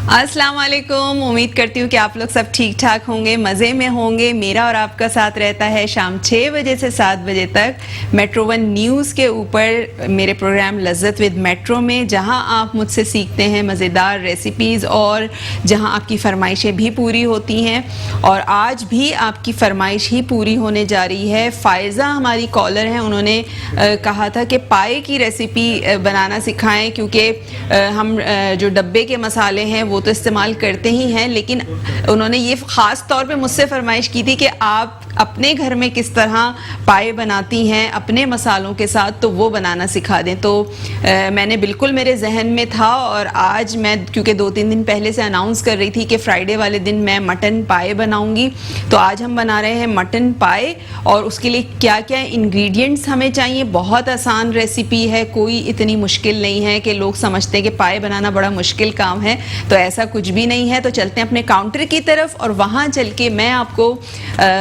अस्सलाम वालेकुम। उम्मीद करती हूँ कि आप लोग सब ठीक ठाक होंगे, मज़े में होंगे। मेरा और आपका साथ रहता है शाम 6 बजे से 7 बजे तक मेट्रो वन न्यूज़ के ऊपर मेरे प्रोग्राम लज़्ज़त विद मेट्रो में, जहाँ आप मुझसे सीखते हैं मज़ेदार रेसिपीज़ और जहाँ आपकी फ़रमाइशें भी पूरी होती हैं। और आज भी आपकी फ़रमाइश ही पूरी होने जा रही है। फ़ायज़ा हमारी कॉलर हैं, उन्होंने कहा था कि पाए की रेसिपी बनाना सिखाएं, क्योंकि हम जो डब्बे के मसाले हैं वो तो इस्तेमाल करते ही हैं, लेकिन उन्होंने ये ख़ास तौर पे मुझसे फरमाइश की थी कि आप अपने घर में किस तरह पाए बनाती हैं अपने मसालों के साथ, तो वो बनाना सिखा दें। तो मैंने बिल्कुल मेरे जहन में था, और आज मैं क्योंकि 2-3 दिन पहले से अनाउंस कर रही थी कि फ्राइडे वाले दिन मैं मटन पाए बनाऊंगी, तो आज हम बना रहे हैं मटन पाए। और उसके लिए क्या क्या इंग्रेडिएंट्स हमें चाहिए, बहुत आसान रेसिपी है, कोई इतनी मुश्किल नहीं है कि लोग समझते हैं कि पाए बनाना बड़ा मुश्किल काम है, तो ऐसा कुछ भी नहीं है। तो चलते हैं अपने काउंटर की तरफ और वहाँ चल के मैं आपको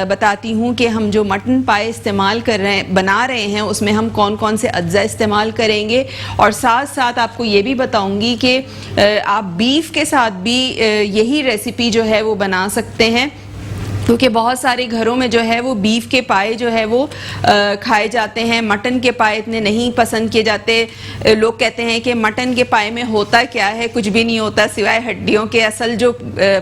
बताती हूँ कि हम जो मटन पाए इस्तेमाल कर रहे हैं, बना रहे हैं, उसमें हम कौन कौन से अज्जा इस्तेमाल करेंगे। और साथ साथ आपको ये भी बताऊँगी कि आप बीफ के साथ भी यही रेसिपी जो है वो बना सकते हैं, क्योंकि बहुत सारे घरों में जो है वो बीफ के पाए जो है वो खाए जाते हैं, मटन के पाए इतने नहीं पसंद किए जाते। लोग कहते हैं कि मटन के पाए में होता क्या है, कुछ भी नहीं होता सिवाय हड्डियों के। असल जो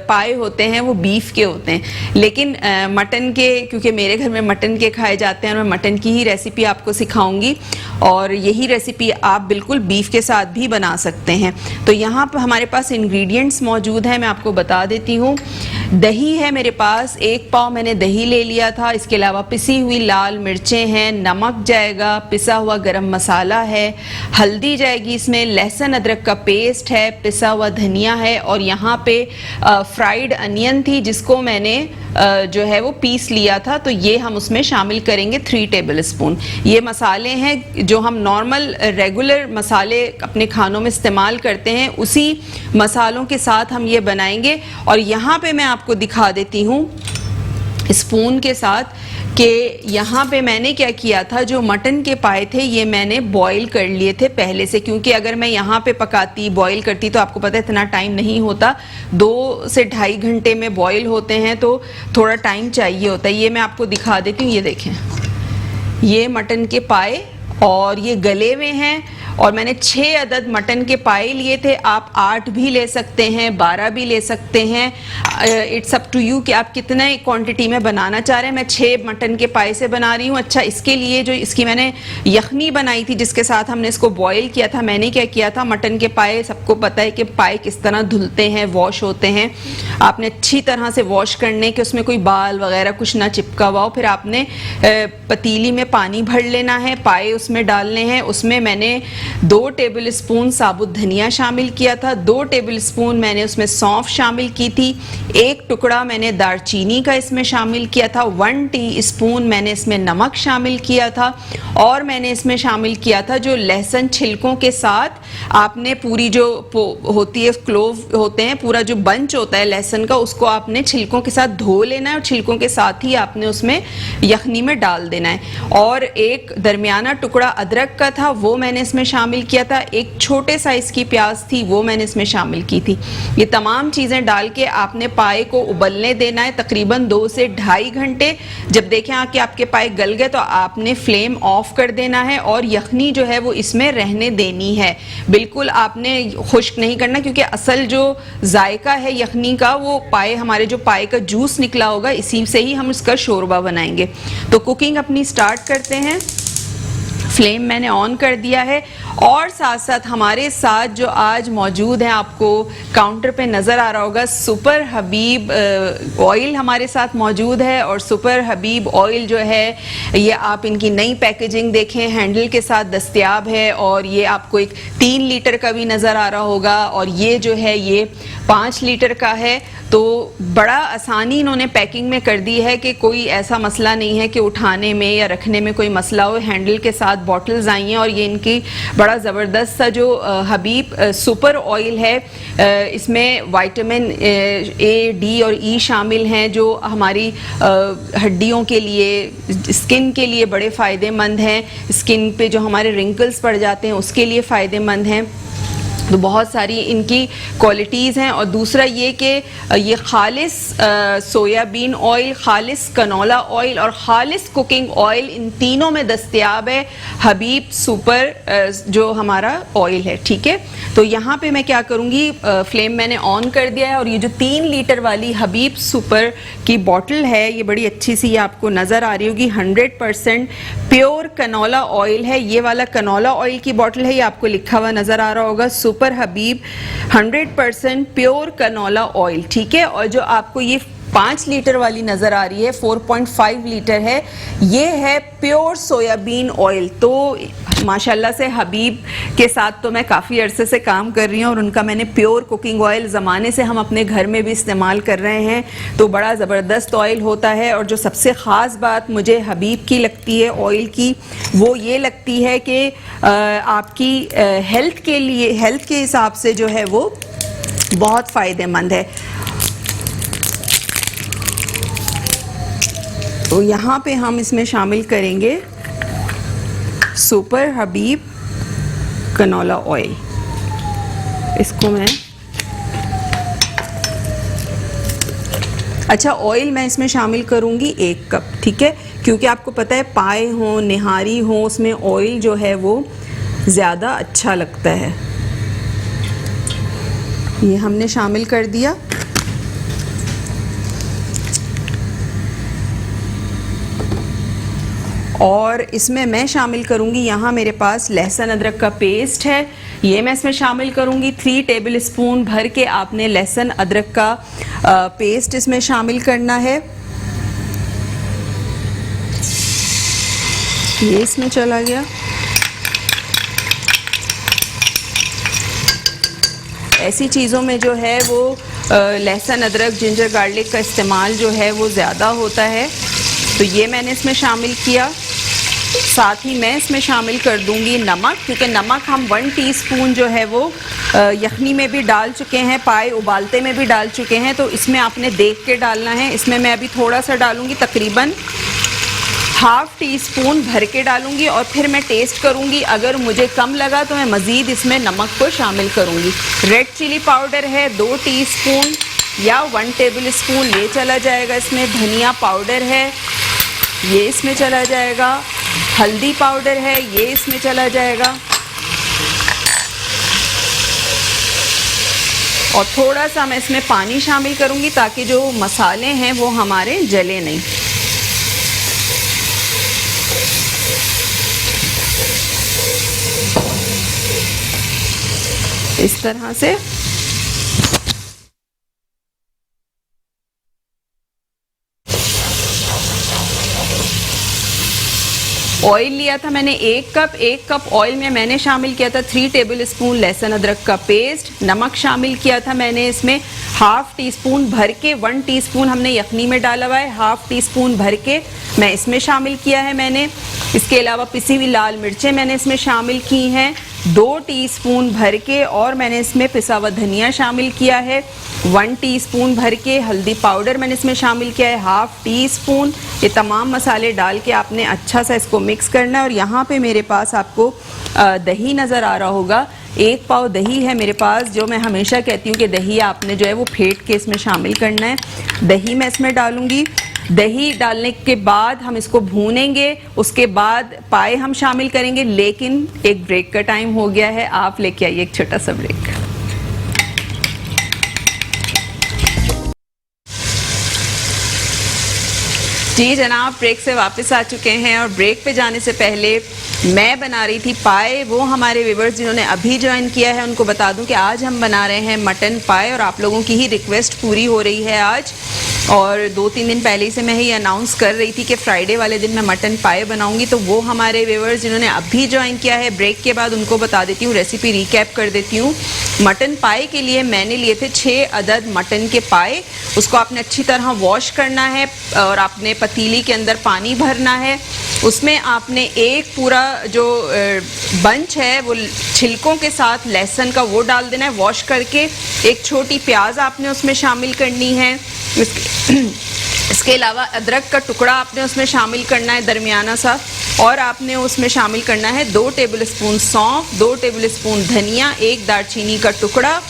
पाए होते हैं वो बीफ के होते हैं, लेकिन मटन के, क्योंकि मेरे घर में मटन के खाए जाते हैं और मैं मटन की ही रेसिपी आपको सिखाऊंगी, और यही रेसिपी आप बिल्कुल बीफ के साथ भी बना सकते हैं। तो यहाँ पर हमारे पास इंग्रेडिएंट्स मौजूद हैं, मैं आपको बता देती हूँ। दही है मेरे पास, 1 पाव मैंने दही ले लिया था। इसके अलावा पिसी हुई लाल मिर्चें हैं, नमक जाएगा, पिसा हुआ गरम मसाला है, हल्दी जाएगी इसमें, लहसुन अदरक का पेस्ट है, पिसा हुआ धनिया है, और यहाँ पे फ्राइड अनियन थी जिसको मैंने जो है वो पीस लिया था, तो ये हम उसमें शामिल करेंगे 3 टेबल स्पून। ये मसाले हैं जो हम नॉर्मल रेगुलर मसाले अपने खानों में इस्तेमाल करते हैं, उसी मसालों के साथ हम ये बनाएंगे। और यहाँ पे मैं आपको दिखा देती हूँ स्पून के साथ कि यहाँ पे मैंने क्या किया था। जो मटन के पाए थे ये मैंने बॉईल कर लिए थे पहले से, क्योंकि अगर मैं यहाँ पे पकाती बॉईल करती तो आपको पता है इतना टाइम नहीं होता, 2 से ढाई घंटे में बॉईल होते हैं, तो थोड़ा टाइम चाहिए होता है। ये मैं आपको दिखा देती हूँ, ये देखें, ये मटन के पाए और ये गले हुए हैं, और मैंने 6 अदद मटन के पाए लिए थे। आप 8 भी ले सकते हैं, 12 भी ले सकते हैं, इट्स अप टू यू कि आप कितने क्वांटिटी में बनाना चाह रहे हैं। मैं 6 मटन के पाए से बना रही हूँ। अच्छा, इसके लिए जो इसकी मैंने यखनी बनाई थी जिसके साथ हमने इसको बॉईल किया था, मैंने क्या किया था, मटन के पाए सबको पता है कि पाए किस तरह धुलते हैं, वॉश होते हैं। आपने अच्छी तरह से वॉश करने के, उसमें कोई बाल वगैरह कुछ ना चिपका हुआ हो। फिर आपने पतीली में पानी भर लेना है, पाए उसमें डालने हैं। उसमें मैंने 2 टेबल स्पून साबुत धनिया शामिल किया था, 2 टेबल स्पून मैंने उसमें सौंफ शामिल की थी, 1 टुकड़ा मैंने दालचीनी का इसमें शामिल किया था, 1 टीस्पून मैंने इसमें नमक शामिल किया था, और मैंने इसमें शामिल किया था जो लहसुन छिलकों के साथ आपने पूरी जो होती है, क्लोव होते हैं, पूरा जो बंच होता है लहसुन का, उसको आपने छिलकों के साथ धो लेना है और छिलकों के साथ ही आपने उसमें यखनी में डाल देना है। और 1 दरमियाना टुकड़ा अदरक का था, वो मैंने इसमें शामिल किया था। 1 छोटे साइज की प्याज थी, वो मैंने इसमें शामिल की थी। ये तमाम चीज़ें डाल के आपने पाए को उबलने देना है तकरीबन 2 से ढाई घंटे। जब देखें कि आपके पाए गल गए तो आपने फ्लेम ऑफ कर देना है, और यखनी जो है वो इसमें रहने देनी है, बिल्कुल आपने खुश्क नहीं करना, क्योंकि असल जो जायका है यखनी का वो पाए, हमारे जो पाए का जूस निकला होगा, इसी से ही हम इसका शोरबा बनाएंगे। तो कुकिंग अपनी स्टार्ट करते हैं। फ्लेम मैंने ऑन कर दिया है, और साथ साथ हमारे साथ जो आज मौजूद हैं, आपको काउंटर पे नज़र आ रहा होगा, सुपर हबीब ऑयल हमारे साथ मौजूद है। और सुपर हबीब ऑयल जो है ये आप इनकी नई पैकेजिंग देखें, हैंडल के साथ दस्तयाब है, और ये आपको एक 3 लीटर का भी नज़र आ रहा होगा, और ये जो है ये 5 लीटर का है। तो बड़ा आसानी इन्होंने पैकिंग में कर दी है कि कोई ऐसा मसला नहीं है कि उठाने में या रखने में कोई मसला हो। हैंडल के साथ बॉटल्स आई हैं, और ये इनकी बड़ा ज़बरदस्त सा जो हबीब सुपर ऑयल है, इसमें विटामिन A, D और E शामिल हैं, जो हमारी हड्डियों के लिए, स्किन के लिए बड़े फ़ायदेमंद हैं। स्किन पे जो हमारे रिंकल्स पड़ जाते हैं उसके लिए फ़ायदेमंद हैं। तो बहुत सारी इनकी क्वालिटीज़ हैं। और दूसरा ये कि ये खालिस सोयाबीन ऑयल, खालिस कनोला ऑयल और खालिस कुकिंग ऑयल, इन तीनों में दस्तयाब है हबीब सुपर जो हमारा ऑयल है। ठीक है, तो यहाँ पे मैं क्या करूँगी, फ्लेम मैंने ऑन कर दिया है और ये जो 3 लीटर वाली हबीब सुपर की बॉटल है, ये बड़ी अच्छी सी आपको नज़र आ रही होगी, 100% प्योर कनोला ऑयल है। ये वाला कनोला ऑयल की बॉटल है, ये आपको लिखा हुआ नज़र आ रहा होगा, सुपर हबीब 100% प्योर कनोला ऑयल। ठीक है, और जो आपको ये 5 लीटर वाली नज़र आ रही है, 4.5 लीटर है, ये है प्योर सोयाबीन ऑयल। तो माशाल्लाह से हबीब के साथ तो मैं काफ़ी अरसे से काम कर रही हूँ और उनका मैंने प्योर कुकिंग ऑयल ज़माने से हम अपने घर में भी इस्तेमाल कर रहे हैं, तो बड़ा ज़बरदस्त ऑयल होता है। और जो सबसे ख़ास बात मुझे हबीब की लगती है ऑयल की, वो ये लगती है कि आपकी हेल्थ के लिए, हेल्थ के हिसाब से जो है वो बहुत फ़ायदेमंद है। तो यहाँ पे हम इसमें शामिल करेंगे सुपर हबीब कनोला ऑयल। इसको मैं, अच्छा ऑयल मैं इसमें शामिल करूँगी 1 कप। ठीक है, क्योंकि आपको पता है पाए हो, निहारी हो, उसमें ऑयल जो है वो ज़्यादा अच्छा लगता है। ये हमने शामिल कर दिया। और इसमें मैं शामिल करूंगी, यहाँ मेरे पास लहसुन अदरक का पेस्ट है, ये मैं इसमें शामिल करूंगी। 3 टेबल स्पून भर के आपने लहसुन अदरक का पेस्ट इसमें शामिल करना है। ये इसमें चला गया। ऐसी चीज़ों में जो है वो लहसुन अदरक जिंजर गार्लिक का इस्तेमाल जो है वो ज़्यादा होता है, तो ये मैंने इसमें शामिल किया। साथ ही मैं इसमें शामिल कर दूंगी नमक, क्योंकि नमक हम 1 टीस्पून जो है वो यखनी में भी डाल चुके हैं, पाए उबालते में भी डाल चुके हैं, तो इसमें आपने देख के डालना है। इसमें मैं अभी थोड़ा सा डालूंगी, तकरीबन ½ टीस्पून भर के डालूंगी और फिर मैं टेस्ट करूंगी। अगर मुझे कम लगा तो मैं मज़ीद इसमें नमक को शामिल करूंगी। रेड चिली पाउडर है 2 टीस्पून या 1 टेबल स्पून, ये चला जाएगा इसमें। धनिया पाउडर है, ये इसमें चला जाएगा। हल्दी पाउडर है, ये इसमें चला जाएगा। और थोड़ा सा मैं इसमें पानी शामिल करूंगी ताकि जो मसाले हैं वो हमारे जले नहीं। इस तरह से ऑयल लिया था मैंने 1 कप। 1 कप ऑयल में मैंने शामिल किया था 3 टेबल स्पून लहसुन अदरक का पेस्ट। नमक शामिल किया था मैंने इसमें ½ टीस्पून भर के, 1 टीस्पून हमने यखनी में डाला हुआ है, ½ टीस्पून भर के मैं इसमें शामिल किया है मैंने। इसके अलावा पिसी हुई लाल मिर्चें मैंने इसमें शामिल की हैं 2 टीस्पून भर के, और मैंने इसमें पिसा हुआ धनिया शामिल किया है 1 टीस्पून भर के। हल्दी पाउडर मैंने इसमें शामिल किया है ½ टीस्पून। ये तमाम मसाले डाल के आपने अच्छा सा इसको मिक्स करना है। और यहाँ पे मेरे पास आपको दही नज़र आ रहा होगा, 1 पाव दही है मेरे पास, जो मैं हमेशा कहती हूँ कि दही आपने जो है वो फेंट के इसमें शामिल करना है। दही मैं इसमें डालूँगी। दही डालने के बाद हम इसको भूनेंगे, उसके बाद पाए हम शामिल करेंगे। लेकिन एक ब्रेक का टाइम हो गया है, आप लेके आइए एक छोटा सा ब्रेक। जी जनाब, ब्रेक से वापस आ चुके हैं और ब्रेक पे जाने से पहले मैं बना रही थी पाए। वो हमारे व्यूअर्स जिन्होंने अभी ज्वाइन किया है उनको बता दूं कि आज हम बना रहे हैं मटन पाए, और आप लोगों की ही रिक्वेस्ट पूरी हो रही है आज। और 2-3 दिन पहले से मैं ही अनाउंस कर रही थी कि फ्राइडे वाले दिन मैं मटन पाए बनाऊंगी। तो वो हमारे व्यूअर्स जिन्होंने अभी ज्वाइन किया है ब्रेक के बाद, उनको बता देती हूँ, रेसिपी रिकैप कर देती हूँ। मटन पाए के लिए मैंने लिए थे 6 अदद मटन के पाए। उसको आपने अच्छी तरह वॉश करना है और आपने पतीली के अंदर पानी भरना है। उसमें आपने एक पूरा जो बंच है वो छिलकों के साथ लहसुन का वो डाल देना है वॉश करके। एक छोटी प्याज आपने उसमें शामिल करनी है। इसके अलावा अदरक का टुकड़ा आपने उसमें शामिल करना है दरमियाना सा, और आपने उसमें शामिल करना है 2 टेबलस्पून सौंफ, 2 टेबलस्पून धनिया, 1 दालचीनी का टुकड़ा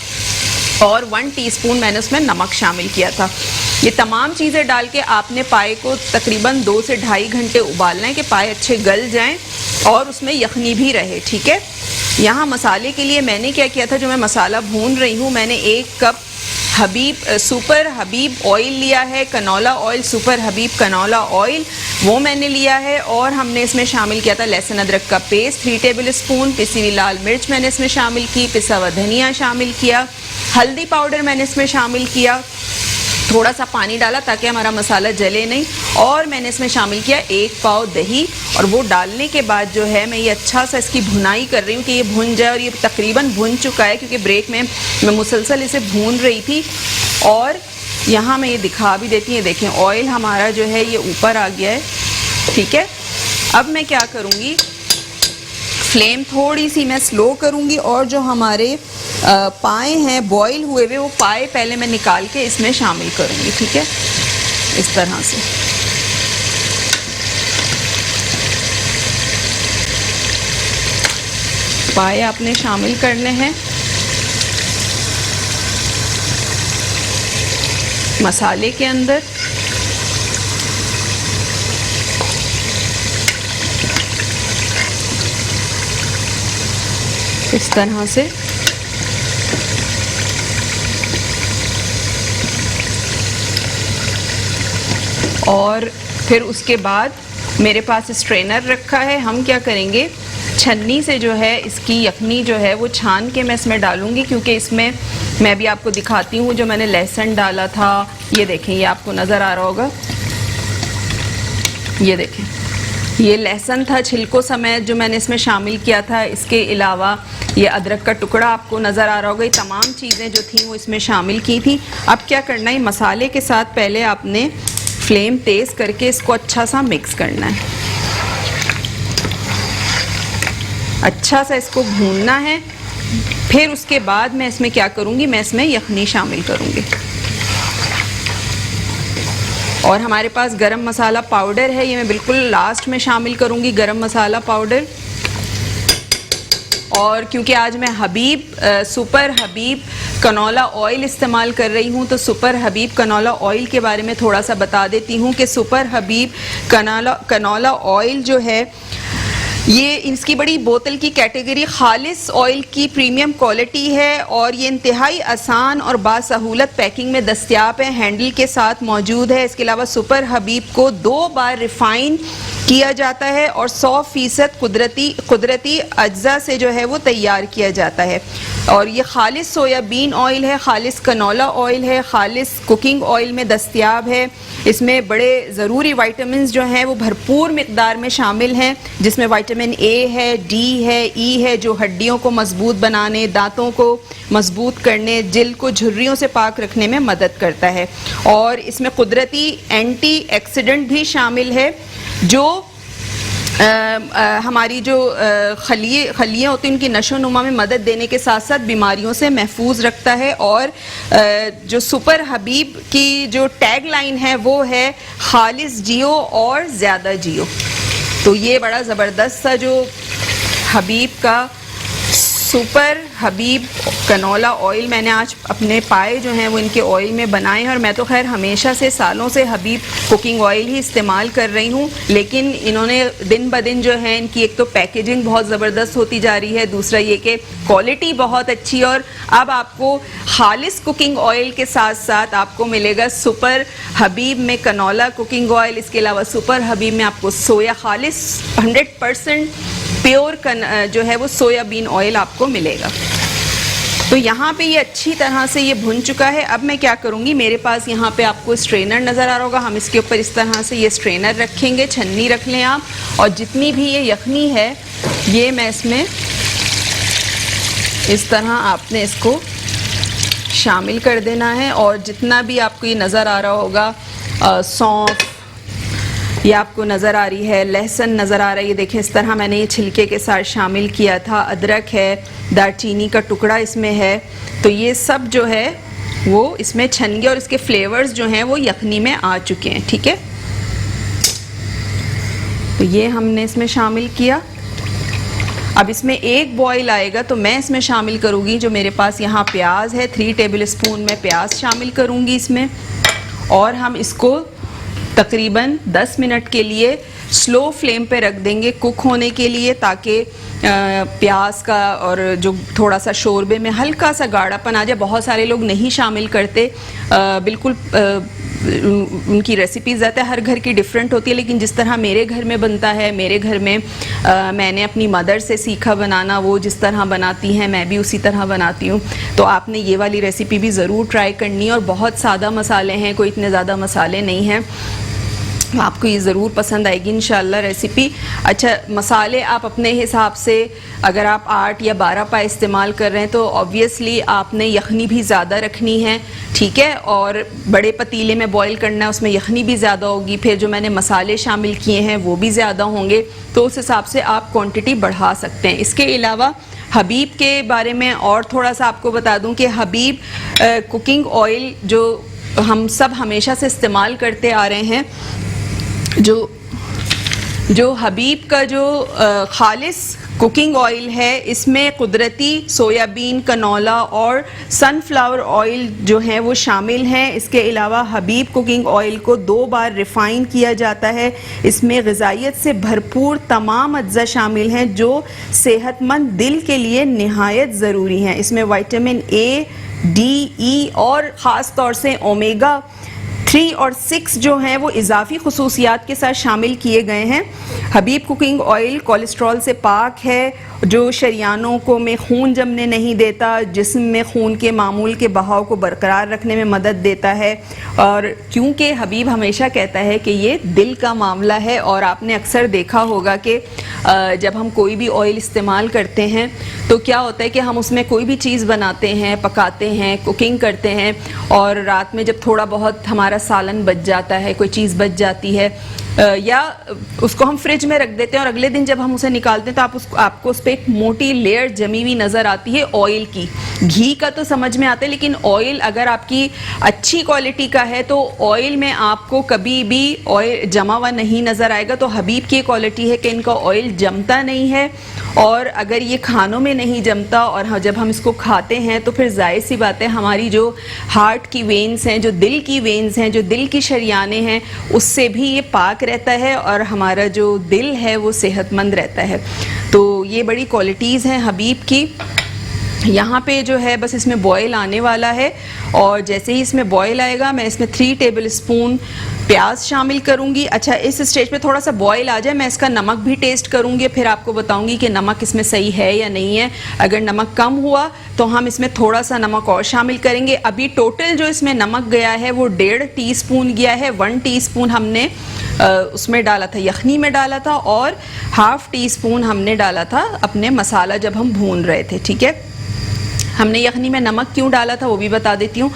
और 1 टीस्पून मैंने उसमें नमक शामिल किया था। ये तमाम चीज़ें डाल के आपने पाए को तकरीबन 2 से ढाई घंटे उबालना है कि पाए अच्छे गल जाएं और उसमें यखनी भी रहे, ठीक है। यहाँ मसाले के लिए मैंने क्या किया था, जो मैं मसाला भून रही हूँ, मैंने 1 कप सुपर हबीब ऑयल लिया है, कनौला ऑयल, सुपर हबीब कनौला ऑयल, वो मैंने लिया है। और हमने इसमें शामिल किया था लहसुन अदरक का पेस्ट 3 टेबलस्पून, पिसी हुई लाल मिर्च मैंने इसमें शामिल की, पिसा हुआ धनिया शामिल किया, हल्दी पाउडर मैंने इसमें शामिल किया, थोड़ा सा पानी डाला ताकि हमारा मसाला जले नहीं, और मैंने इसमें शामिल किया 1 पाव दही। और वो डालने के बाद जो है मैं ये अच्छा सा इसकी भुनाई कर रही हूँ कि ये भुन जाए, और ये तकरीबन भुन चुका है क्योंकि ब्रेक में मैं मुसलसल इसे भून रही थी। और यहाँ मैं ये दिखा भी देती हूँ, देखें ऑयल हमारा जो है ये ऊपर आ गया है, ठीक है। अब मैं क्या करूँगी, फ्लेम थोड़ी सी मैं स्लो करूँगी, और जो हमारे पाए हैं बॉईल हुए हुए, वो पाए पहले मैं निकाल के इसमें शामिल करूँगी, ठीक है, इस तरह से। पाए आपने शामिल करने हैं मसाले के अंदर। इस तरह से और फिर उसके बाद मेरे पास स्ट्रेनर रखा है। हम क्या करेंगे, छन्नी से जो है इसकी यखनी जो है वो छान के मैं इसमें डालूंगी, क्योंकि इसमें मैं भी आपको दिखाती हूँ जो मैंने लहसुन डाला था। ये देखें, ये आपको नज़र आ रहा होगा, ये देखें, ये लहसुन था छिलकों समेत जो मैंने इसमें शामिल किया था। इसके अलावा ये अदरक का टुकड़ा आपको नज़र आ रहा होगा। ये तमाम चीज़ें जो थी वो इसमें शामिल की थी। अब क्या करना है, मसाले के साथ पहले आपने फ्लेम तेज़ करके इसको अच्छा सा मिक्स करना है, अच्छा सा इसको भूनना है। फिर उसके बाद मैं इसमें क्या करूँगी, मैं इसमें यखनी शामिल करूँगी। और हमारे पास गरम मसाला पाउडर है, ये मैं बिल्कुल लास्ट में शामिल करूँगी, गरम मसाला पाउडर। और क्योंकि आज मैं सुपर हबीब कनौला ऑयल इस्तेमाल कर रही हूँ, तो सुपर हबीब कनौला ऑयल के बारे में थोड़ा सा बता देती हूँ कि सुपर हबीब कनौला ऑयल जो है, ये इसकी बड़ी बोतल की कैटेगरी खालिस ऑयल की प्रीमियम क्वालिटी है, और ये इंतहाई आसान और बासहूलत पैकिंग में दस्तयाब है, हैंडल के साथ मौजूद है। इसके अलावा सुपर हबीब को 2 बार रिफ़ाइन किया जाता है और 100% कुदरती अज्जा से जो है वो तैयार किया जाता है। और ये खालिस सोयाबीन ऑयल है, खालिस कनौला ऑयल है, खालिस कुकिंग ऑयल में दस्तयाब है। इसमें बड़े ज़रूरी विटामिन्स जो हैं वो भरपूर मिकदार में शामिल हैं, जिसमें विटामिन ए है, डी है, ई है, जो हड्डियों को मजबूत बनाने, दांतों को मजबूत करने, जिल्द को झुर्रियों से पाक रखने में मदद करता है। और इसमें कुदरती एंटी ऑक्सीडेंट भी शामिल है, जो हमारी जो खलियाँ होती हैं उनकी नशो नुमा में मदद देने के साथ साथ बीमारियों से महफूज रखता है। और जो सुपर हबीब की जो टैग लाइन है वो है खालिस जियो और ज़्यादा जियो। तो ये बड़ा ज़बरदस्त सा जो हबीब का सुपर हबीब कनौला ऑयल मैंने आज अपने पाए जो हैं वो इनके ऑयल में बनाए हैं। और मैं तो खैर हमेशा से सालों से हबीब कुकिंग ऑयल ही इस्तेमाल कर रही हूँ, लेकिन इन्होंने दिन ब दिन जो है इनकी एक तो पैकेजिंग बहुत ज़बरदस्त होती जा रही है, दूसरा ये कि क्वालिटी बहुत अच्छी है। और अब आपको खालिस कुकिंग ऑयल के साथ साथ आपको मिलेगा सुपर हबीब में कनौला कुकिंग ऑयल। इसके अलावा सुपर हबीब में आपको सोया खालिस 100% प्योर जो है वो सोयाबीन ऑयल आपको मिलेगा। तो यहाँ पे ये अच्छी तरह से ये भुन चुका है। अब मैं क्या करूँगी, मेरे पास यहाँ पे आपको स्ट्रेनर नज़र आ रहा होगा, हम इसके ऊपर इस तरह से ये स्ट्रेनर रखेंगे, छन्नी रख लें आप। और जितनी भी ये यखनी है ये मैं इसमें इस तरह आपने इसको शामिल कर देना है। और जितना भी आपको ये नज़र आ रहा होगा, सौंफ ये आपको नज़र आ रही है, लहसुन नज़र आ रहा है, ये देखें इस तरह मैंने ये छिलके के साथ शामिल किया था, अदरक है, दालचीनी का टुकड़ा इसमें है। तो ये सब जो है वो इसमें छन गए और इसके फ्लेवर्स जो हैं वो यखनी में आ चुके हैं। ठीक है, तो ये हमने इसमें शामिल किया। अब इसमें एक बॉईल आएगा तो मैं इसमें शामिल करूँगी जो मेरे पास यहाँ प्याज है, 3 टेबल स्पून में प्याज शामिल करूँगी इसमें, और हम इसको तकरीबन 10 मिनट के लिए स्लो फ्लेम पे रख देंगे कुक होने के लिए, ताकि प्याज का और जो थोड़ा सा शोरबे में हल्का सा गाढ़ापन आ जाए। बहुत सारे लोग नहीं शामिल करते, बिल्कुल उनकी रेसिपीज़ ज़्यादा हर घर की डिफरेंट होती है, लेकिन जिस तरह मेरे घर में बनता है, मेरे घर में मैंने अपनी मदर से सीखा बनाना, वो जिस तरह बनाती हैं मैं भी उसी तरह बनाती हूँ। तो आपने ये वाली रेसिपी भी ज़रूर ट्राई करनी है, और बहुत सादा मसाले हैं, कोई इतने ज़्यादा मसाले नहीं हैं, आपको ये ज़रूर पसंद आएगी इंशाल्लाह रेसिपी। अच्छा, मसाले आप अपने हिसाब से, अगर आप 8 या 12 पाए इस्तेमाल कर रहे हैं तो ऑब्वियसली आपने यखनी भी ज़्यादा रखनी है। ठीक है, और बड़े पतीले में बॉईल करना है, उसमें यखनी भी ज़्यादा होगी, फिर जो मैंने मसाले शामिल किए हैं वो भी ज़्यादा होंगे, तो उस हिसाब से आप क्वांटिटी बढ़ा सकते हैं। इसके अलावा हबीब के बारे में और थोड़ा सा आपको बता दूं कि हबीब कुकिंग ऑयल जो हम सब हमेशा से इस्तेमाल करते आ रहे हैं, जो हबीब का जो खालिस कुकिंग ऑयल है, इसमें कुदरती सोयाबीन, कनोला और सनफ्लावर ऑयल जो है वो शामिल हैं। इसके अलावा हबीब कुकिंग ऑयल को 2 बार रिफ़ाइन किया जाता है। इसमें ग़िज़ाइयत से भरपूर तमाम अज्जा शामिल हैं जो सेहतमंद दिल के लिए निहायत ज़रूरी हैं। इसमें विटामिन ए, डी, ई और ख़ास तौर से ओमेगा 3 और 6 जो हैं वो इजाफी खसूसियात के साथ शामिल किए गए हैं। हबीब कुकिंग ऑयल कोलेस्ट्रॉल से पाक है, जो शरियानों को में खून जमने नहीं देता, जिस्म में खून के मामूल के बहाव को बरकरार रखने में मदद देता है। और क्योंकि हबीब हमेशा कहता है कि ये दिल का मामला है, और आपने अक्सर देखा होगा कि जब हम कोई भी ऑयल इस्तेमाल करते हैं तो क्या होता है कि हम उसमें कोई भी चीज़ बनाते हैं, पकाते हैं, कुकिंग करते हैं, और रात में जब थोड़ा बहुत हमारा सालन बच जाता है, कोई चीज़ बच जाती है, या उसको हम फ्रिज में रख देते हैं और अगले दिन जब हम उसे निकालते हैं तो आपको उस पर एक मोटी लेयर जमी हुई नज़र आती है ऑयल की। घी का तो समझ में आता है, लेकिन ऑयल अगर आपकी अच्छी क्वालिटी का है तो ऑयल में आपको कभी भी ऑयल जमा हुआ नहीं नज़र आएगा। तो हबीब की क्वालिटी है कि इनका ऑयल जमता नहीं है, और अगर ये खानों में नहीं जमता और जब हम इसको खाते हैं तो फिर जाहिर सी बात है हमारी जो हार्ट की वेन्स हैं, जो दिल की वेन्स हैं, जो दिल की शरियाने हैं, उससे भी ये पाक रहता है और हमारा जो दिल है वो सेहतमंद रहता है। तो ये बड़ी क्वालिटीज़ हैं हबीब की। यहाँ पे जो है बस इसमें बॉयल आने वाला है, और जैसे ही इसमें बॉयल आएगा मैं इसमें 3 टेबल स्पून प्याज शामिल करूँगी। अच्छा, इस स्टेज पे थोड़ा सा बॉयल आ जाए, मैं इसका नमक भी टेस्ट करूँगी, फिर आपको बताऊँगी कि नमक इसमें सही है या नहीं है। अगर नमक कम हुआ तो हम इसमें थोड़ा सा नमक और शामिल करेंगे। अभी टोटल जो इसमें नमक गया है वो 1.5 टीस्पून गया है। 1 टीस्पून हमने उसमें डाला था, यखनी में डाला था, और ½ टीस्पून हमने डाला था अपने मसाला जब हम भून रहे थे। ठीक है, हमने यखनी में नमक क्यों डाला था वो भी बता देती हूँ।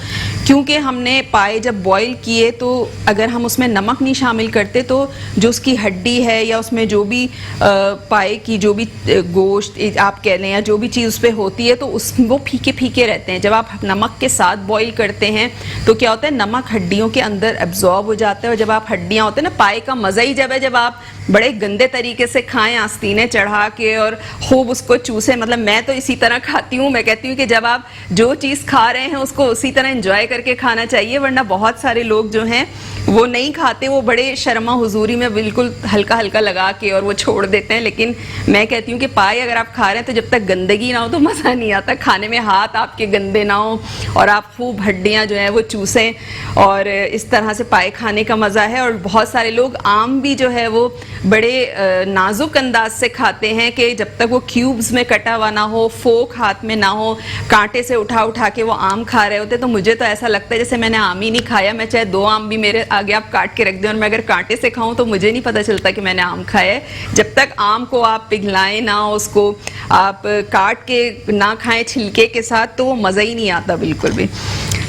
क्योंकि हमने पाए जब बॉईल किए तो अगर हम उसमें नमक नहीं शामिल करते तो जो उसकी हड्डी है या उसमें जो भी पाए की जो भी गोश्त आप कह लें या जो भी चीज़ उस पर होती है तो वो फीके फीके रहते हैं। जब आप नमक के साथ बॉईल करते हैं तो क्या होता है, नमक हड्डियों के अंदर एब्जॉर्ब हो जाता है, और जब आप हड्डियाँ होते हैं ना, पाए का मज़ा ही जब है जब आप बड़े गंदे तरीके से खाएं, आस्तीनें चढ़ा के और खूब उसको चूसे। मतलब मैं तो इसी तरह खाती हूँ। मैं कहती हूँ कि जब आप जो चीज़ खा रहे हैं उसको उसी तरह एंजॉय करके खाना चाहिए, वरना बहुत सारे लोग जो हैं वो नहीं खाते, वो बड़े शर्मा हुजूरी में बिल्कुल हल्का हल्का लगा के और वो छोड़ देते हैं। लेकिन मैं कहती हूँ कि पाए अगर आप खा रहे हैं तो जब तक गंदगी ना हो तो मज़ा नहीं आता खाने में, हाथ आपके गंदे ना हो और आप खूब हड्डियाँ जो हैं वो चूसें, और इस तरह से पाए खाने का मज़ा है। और बहुत सारे लोग आम भी जो है वो बड़े नाजुक अंदाज से खाते हैं कि जब तक वो क्यूब्स में कटा हुआ ना हो, फोक हाथ में ना हो, कांटे से उठा उठा के वो आम खा रहे होते। तो मुझे तो ऐसा लगता है जैसे मैंने आम ही नहीं खाया। मैं चाहे 2 आम भी मेरे आगे आप काट के रख दें और मैं अगर कांटे से खाऊं तो मुझे नहीं पता चलता कि मैंने आम खाया है। जब तक आम को आप पिघलाएं ना, उसको आप काट के ना खाएं छिलके के साथ, तो वो मज़ा ही नहीं आता बिल्कुल भी।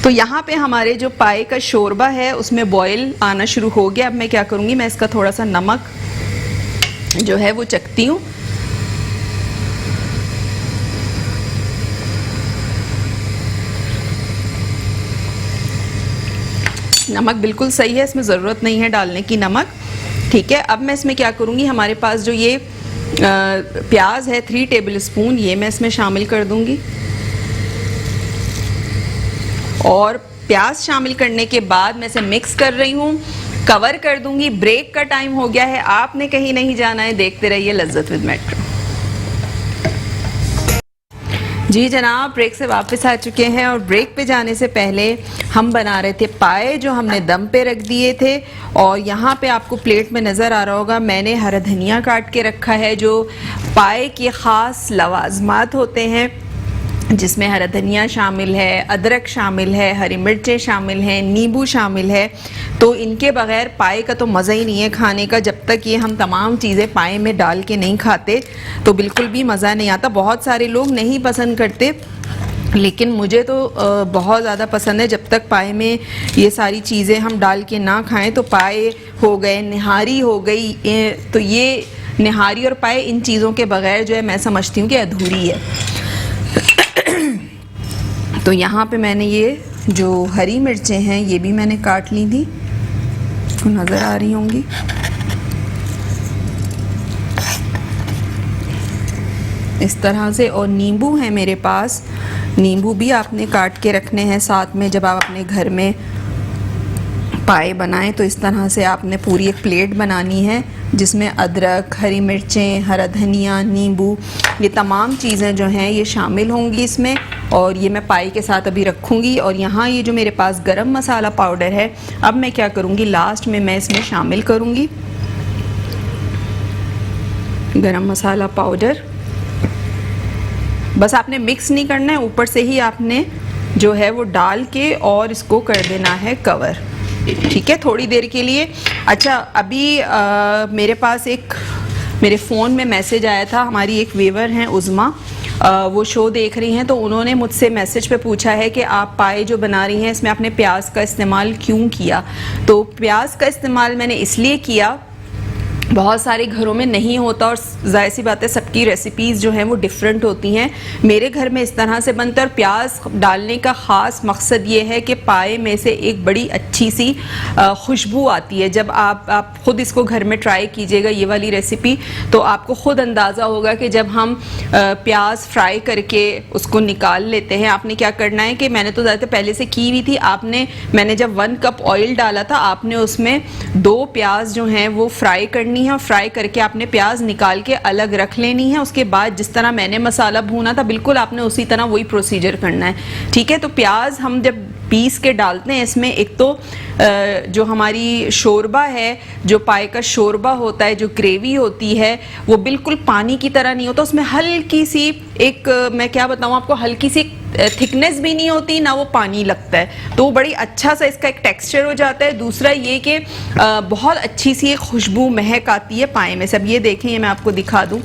तो यहाँ पे हमारे जो पाए का शोरबा है उसमें बॉयल आना शुरू हो गया। अब मैं क्या करूँगी, मैं इसका थोड़ा सा नमक जो है वो चखती हूँ। नमक बिल्कुल सही है, इसमें ज़रूरत नहीं है डालने की नमक। ठीक है, अब मैं इसमें क्या करूँगी, हमारे पास जो ये प्याज है 3 टेबल स्पून, ये मैं इसमें शामिल कर दूँगी। और प्याज शामिल करने के बाद मैं इसे मिक्स कर रही हूँ, कवर कर दूँगी। ब्रेक का टाइम हो गया है, आपने कहीं नहीं जाना है, देखते रहिए लज्जत विद मेट्रो। जी जनाब, ब्रेक से वापस आ चुके हैं और ब्रेक पे जाने से पहले हम बना रहे थे पाए जो हमने दम पे रख दिए थे। और यहाँ पे आपको प्लेट में नज़र आ रहा होगा मैंने हरा धनिया काट के रखा है, जो पाए के ख़ास लवाजमात होते हैं, जिसमें हरा धनिया शामिल है, अदरक शामिल है, हरी मिर्चें शामिल हैं, नींबू शामिल है। तो इनके बगैर पाए का तो मज़ा ही नहीं है खाने का। जब तक ये हम तमाम चीज़ें पाए में डाल के नहीं खाते तो बिल्कुल भी मज़ा नहीं आता। बहुत सारे लोग नहीं पसंद करते, लेकिन मुझे तो बहुत ज़्यादा पसंद है। जब तक पाए में ये सारी चीज़ें हम डाल के ना खाएं, तो पाए हो गए, निहारी हो गई, तो ये निहारी और पाए इन चीज़ों के बगैर जो है मैं समझती हूँ कि अधूरी है। तो यहाँ पे मैंने ये जो हरी मिर्चें हैं ये भी मैंने काट ली थी, आपको नज़र आ रही होंगी। इस तरह से। और नींबू है मेरे पास, नींबू भी आपने काट के रखने हैं साथ में। जब आप अपने घर में पाए बनाएं तो इस तरह से आपने पूरी एक प्लेट बनानी है, जिसमें अदरक, हरी मिर्चें, हरा धनिया, नींबू, ये तमाम चीज़ें जो हैं ये शामिल होंगी इसमें। और ये मैं पाई के साथ अभी रखूँगी। और यहाँ ये जो मेरे पास गरम मसाला पाउडर है, अब मैं क्या करूँगी, लास्ट में मैं इसमें शामिल करूँगी गरम मसाला पाउडर। बस आपने मिक्स नहीं करना है, ऊपर से ही आपने जो है वो डाल के और इसको कर देना है कवर। ठीक है, थोड़ी देर के लिए। अच्छा, अभी मेरे पास एक मेरे फ़ोन में मैसेज आया था, हमारी एक व्यूअर हैं उज़मा, वो शो देख रही हैं, तो उन्होंने मुझसे मैसेज पे पूछा है कि आप पाए जो बना रही हैं इसमें आपने प्याज का इस्तेमाल क्यों किया। तो प्याज का इस्तेमाल मैंने इसलिए किया, बहुत सारे घरों में नहीं होता, और जाहिर सी बात है सबकी रेसिपीज़ जो हैं वो डिफरेंट होती हैं। मेरे घर में इस तरह से बनता है। और प्याज डालने का ख़ास मकसद ये है कि पाए में से एक बड़ी अच्छी सी खुशबू आती है। जब आप ख़ुद इसको घर में ट्राई कीजिएगा ये वाली रेसिपी, तो आपको ख़ुद अंदाज़ा होगा कि जब हम प्याज फ्राई करके उसको निकाल लेते हैं, आपने क्या करना है कि मैंने तो ज़्यादातर पहले से की हुई थी, मैंने जब 1 कप ऑयल डाला था, आपने उसमें 2 प्याज जो हैं वो फ्राई करनी है। फ्राई करके आपने प्याज निकाल के अलग रख लेनी है। उसके बाद जिस तरह मैंने मसाला भूना था, बिल्कुल आपने उसी तरह वही प्रोसीजर करना है। ठीक है, तो प्याज हम जब पीस के डालते हैं इसमें, एक तो जो हमारी शोरबा है, जो पाए का शोरबा होता है, जो ग्रेवी होती है, वो बिल्कुल पानी की तरह नहीं होता। उसमें हल्की सी एक, मैं क्या बताऊँ आपको, हल्की सी थिकनेस भी नहीं होती, ना वो पानी लगता है, तो वो बड़ी अच्छा सा इसका एक टेक्सचर हो जाता है। दूसरा ये कि बहुत अच्छी सी एक खुशबू महक आती है पाए में से। अब ये देखें, ये मैं आपको दिखा दूँ,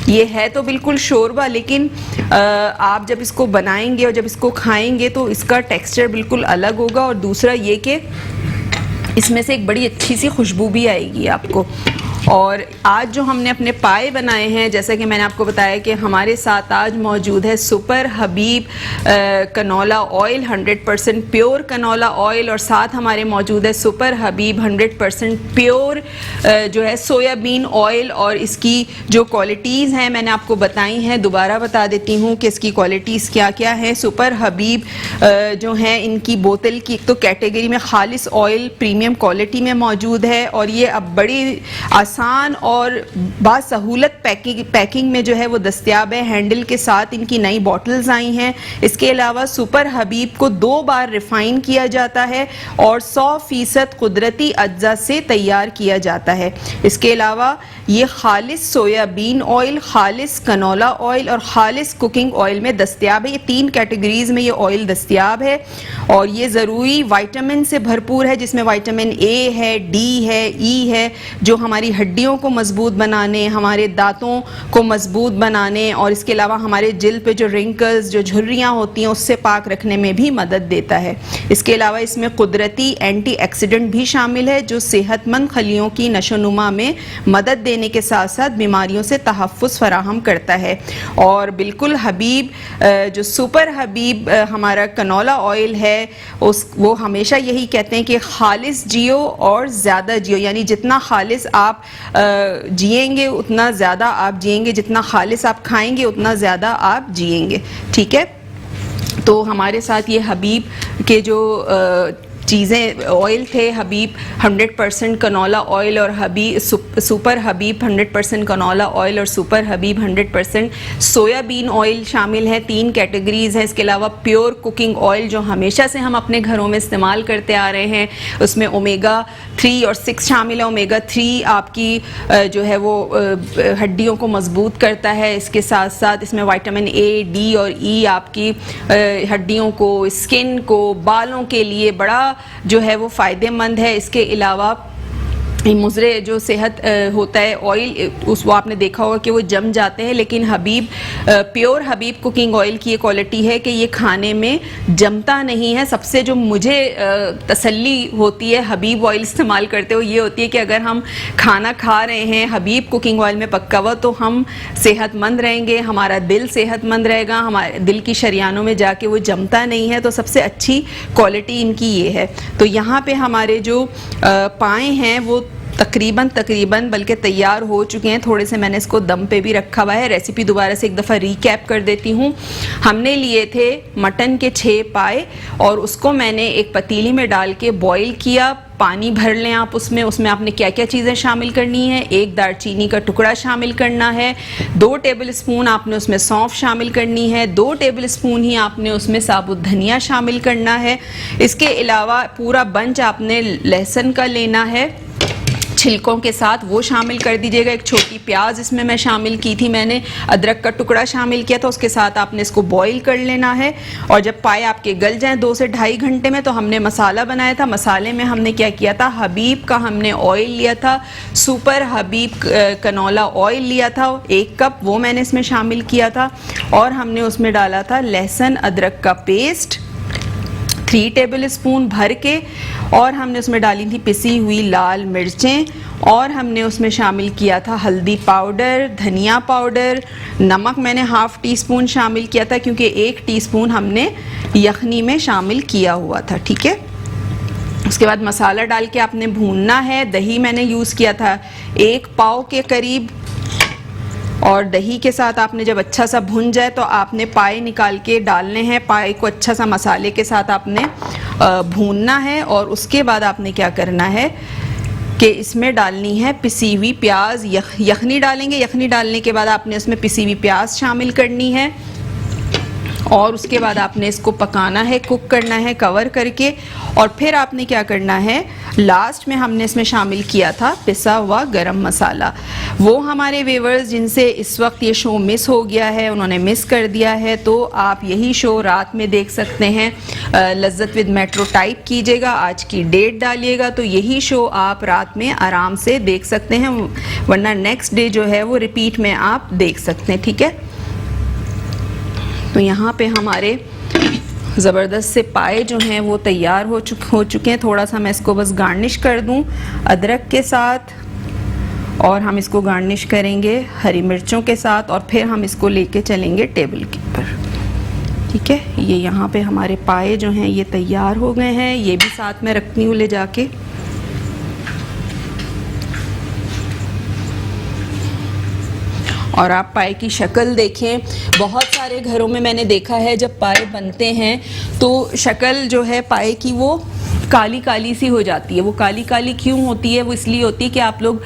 ये है तो बिल्कुल शोरबा, लेकिन आप जब इसको बनाएंगे और जब इसको खाएंगे तो इसका टेक्सचर बिल्कुल अलग होगा। और दूसरा ये कि इसमें से एक बड़ी अच्छी सी खुशबू भी आएगी आपको। और आज जो हमने अपने पाए बनाए हैं, जैसा कि मैंने आपको बताया कि हमारे साथ आज मौजूद है super Habib canola oil, 100% pure canola oil, और साथ हमारे मौजूद है सुपर हबीब 100% प्योर जो है सोयाबीन ऑयल। और इसकी जो क्वालिटीज़ हैं मैंने आपको बताई हैं, दोबारा बता देती हूँ कि इसकी क्वालिटीज़ क्या क्या हैं। सुपर हबीब जो हैं, इनकी बोतल की एक तो कैटेगरी में खालिस ऑयल प्रीमियम क्वालिटी में मौजूद है, और ये अब बड़ी आसान और बासहूलत पैकिंग में जो है वो दस्तयाब है। हैंडल के साथ इनकी नई बॉटल्स आई हैं। इसके अलावा सुपर हबीब को 2 बार रिफाइन किया जाता है और 100% कुदरती अज्जा से तैयार किया जाता है। इसके अलावा ये खालिस सोयाबीन ऑयल, खालिस कनोला ऑयल और खालिस कुकिंग ऑयल में दस्तयाब है। ये 3 कैटेगरीज में ये ऑयल दस्तयाब है, और ये ज़रूरी विटामिन से भरपूर है, जिसमें विटामिन ए है, डी है, ई है, जो हमारी हड्डियों को मजबूत बनाने, हमारे दांतों को मजबूत बनाने और इसके अलावा हमारे जिल्द पे जो रिंकल्स, जो झुर्रियाँ होती हैं उससे पाक रखने में भी मदद देता है। इसके अलावा इसमें कुदरती एंटीऑक्सीडेंट भी शामिल है जो सेहतमंद खलियों की नशोनुमा में मदद देने के साथ साथ बीमारियों से तहफ़्फ़ुज़ फराहम करता है। और बिल्कुल हबीब, जो सुपर हबीब हमारा कनोला ऑयल है, वो हमेशा यही कहते हैं कि खालिस जियो और ज़्यादा जियो, यानी जितना खालिस आप जिएंगे उतना ज़्यादा आप जिएंगे, जितना खालिस आप खाएंगे उतना ज़्यादा आप जिएंगे। ठीक है, तो हमारे साथ ये हबीब के जो चीज़ें ऑयल थे, हबीब 100% कनोला ऑयल और सुपर हबीब 100% कनोला ऑयल और सुपर हबीब 100% सोयाबीन ऑयल शामिल है। 3 कैटेगरीज हैं। इसके अलावा प्योर कुकिंग ऑयल जो हमेशा से हम अपने घरों में इस्तेमाल करते आ रहे हैं, उसमें ओमेगा 3 और 6 शामिल है। ओमेगा 3 आपकी जो है वो हड्डियों को मजबूत करता है। इसके साथ साथ इसमें विटामिन ए, डी और ई आपकी हड्डियों को, स्किन को, बालों के लिए बड़ा जो है वो फ़ायदेमंद है। इसके अलावा मुज़रे जो सेहत होता है ऑयल, वो आपने देखा होगा कि वो जम जाते हैं, लेकिन हबीब प्योर हबीब कुकिंग ऑयल की ये क्वालिटी है कि ये खाने में जमता नहीं है। सबसे जो मुझे तसल्ली होती है हबीब ऑयल इस्तेमाल करते हुए ये होती है कि अगर हम खाना खा रहे हैं हबीब कुकिंग ऑयल में पक्का हुआ तो हम सेहतमंद रहेंगे, हमारा दिल सेहतमंद रहेगा, हमारे दिल की शरियानों में जाके वो जमता नहीं है। तो सबसे अच्छी क्वालिटी इनकी ये है। तो यहाँ पे हमारे जो पाए हैं वो तकरीबन बल्कि तैयार हो चुके हैं। थोड़े से मैंने इसको दम पे भी रखा हुआ है। रेसिपी दोबारा से एक दफ़ा रीकैप कर देती हूँ। हमने लिए थे मटन के 6 पाए और उसको मैंने एक पतीली में डाल के बॉईल किया। पानी भर लें आप उसमें आपने क्या क्या चीज़ें शामिल करनी है। 1 दालचीनी का टुकड़ा शामिल करना है। 2 टेबल स्पून आपने उसमें सौंफ शामिल करनी है। 2 टेबल स्पून ही आपने उसमें साबुत धनिया शामिल करना है। इसके अलावा पूरा बंच आपने लहसुन का लेना है छिलकों के साथ, वो शामिल कर दीजिएगा। एक छोटी प्याज इसमें मैं शामिल की थी, मैंने अदरक का टुकड़ा शामिल किया था, उसके साथ आपने इसको बॉईल कर लेना है। और जब पाए आपके गल जाएं 2 से ढाई घंटे में, तो हमने मसाला बनाया था। मसाले में हमने क्या किया था, हबीब का हमने ऑयल लिया था, सुपर हबीब कनोला ऑयल लिया था 1 कप, वो मैंने इसमें शामिल किया था। और हमने उसमें डाला था लहसुन अदरक का पेस्ट 3 टेबल स्पून भर के, और हमने उसमें डाली थी पिसी हुई लाल मिर्चें, और हमने उसमें शामिल किया था हल्दी पाउडर, धनिया पाउडर, नमक मैंने ½ टीस्पून शामिल किया था क्योंकि 1 टीस्पून हमने यखनी में शामिल किया हुआ था। ठीक है, उसके बाद मसाला डाल के आपने भूनना है। दही मैंने यूज़ किया था 1 पाव के करीब, और दही के साथ आपने जब अच्छा सा भुन जाए तो आपने पाए निकाल के डालने हैं। पाए को अच्छा सा मसाले के साथ आपने भूनना है। और उसके बाद आपने क्या करना है कि इसमें डालनी है पिसी हुई प्याज, यखनी डालेंगे। यखनी डालने के बाद आपने उसमें पिसी हुई प्याज शामिल करनी है, और उसके बाद आपने इसको पकाना है, कुक करना है कवर करके। और फिर आपने क्या करना है, लास्ट में हमने इसमें शामिल किया था पिसा हुआ गरम मसाला। वो हमारे व्यूअर्स जिनसे इस वक्त ये शो मिस हो गया है, उन्होंने मिस कर दिया है, तो आप यही शो रात में देख सकते हैं। लज्जत विद मेट्रो टाइप कीजिएगा, आज की डेट डालिएगा, तो यही शो आप रात में आराम से देख सकते हैं, वरना नेक्स्ट डे जो है वो रिपीट में आप देख सकते हैं। ठीक है, तो यहाँ पे हमारे ज़बरदस्त से पाए जो हैं वो तैयार हो चुके हैं। थोड़ा सा मैं इसको बस गार्निश कर दूँ अदरक के साथ, और हम इसको गार्निश करेंगे हरी मिर्चों के साथ, और फिर हम इसको लेके चलेंगे टेबल के ऊपर। ठीक है, ये यहाँ पे हमारे पाए जो हैं ये तैयार हो गए हैं। ये भी साथ में रखती हूँ ले जाके। और आप पाए की शक्ल देखें, बहुत सारे घरों में मैंने देखा है जब पाए बनते हैं तो शक्ल जो है पाए की वो काली काली सी हो जाती है। वो काली काली क्यों होती है? वो इसलिए होती है कि आप लोग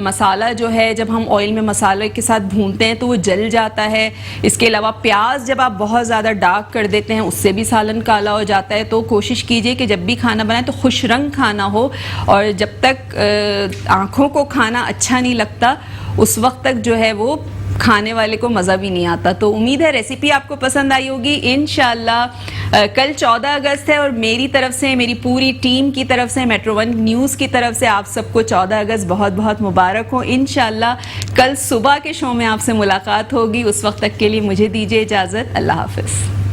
मसाला जो है जब हम ऑयल में मसाले के साथ भूनते हैं तो वो जल जाता है। इसके अलावा प्याज जब आप बहुत ज़्यादा डार्क कर देते हैं उससे भी सालन काला हो जाता है। तो कोशिश कीजिए कि जब भी खाना बनाए तो खुश रंग खाना हो, और जब तक आँखों को खाना अच्छा नहीं लगता उस वक्त तक जो है वो खाने वाले को मज़ा भी नहीं आता। तो उम्मीद है रेसिपी आपको पसंद आई होगी। इंशाल्लाह कल 14 अगस्त है और मेरी तरफ से, मेरी पूरी टीम की तरफ से, मेट्रो वन न्यूज़ की तरफ से आप सबको 14 अगस्त बहुत बहुत मुबारक हो। इंशाल्लाह कल सुबह के शो में आपसे मुलाकात होगी। उस वक्त तक के लिए मुझे दीजिए इजाज़त। अल्लाह हाफिज़।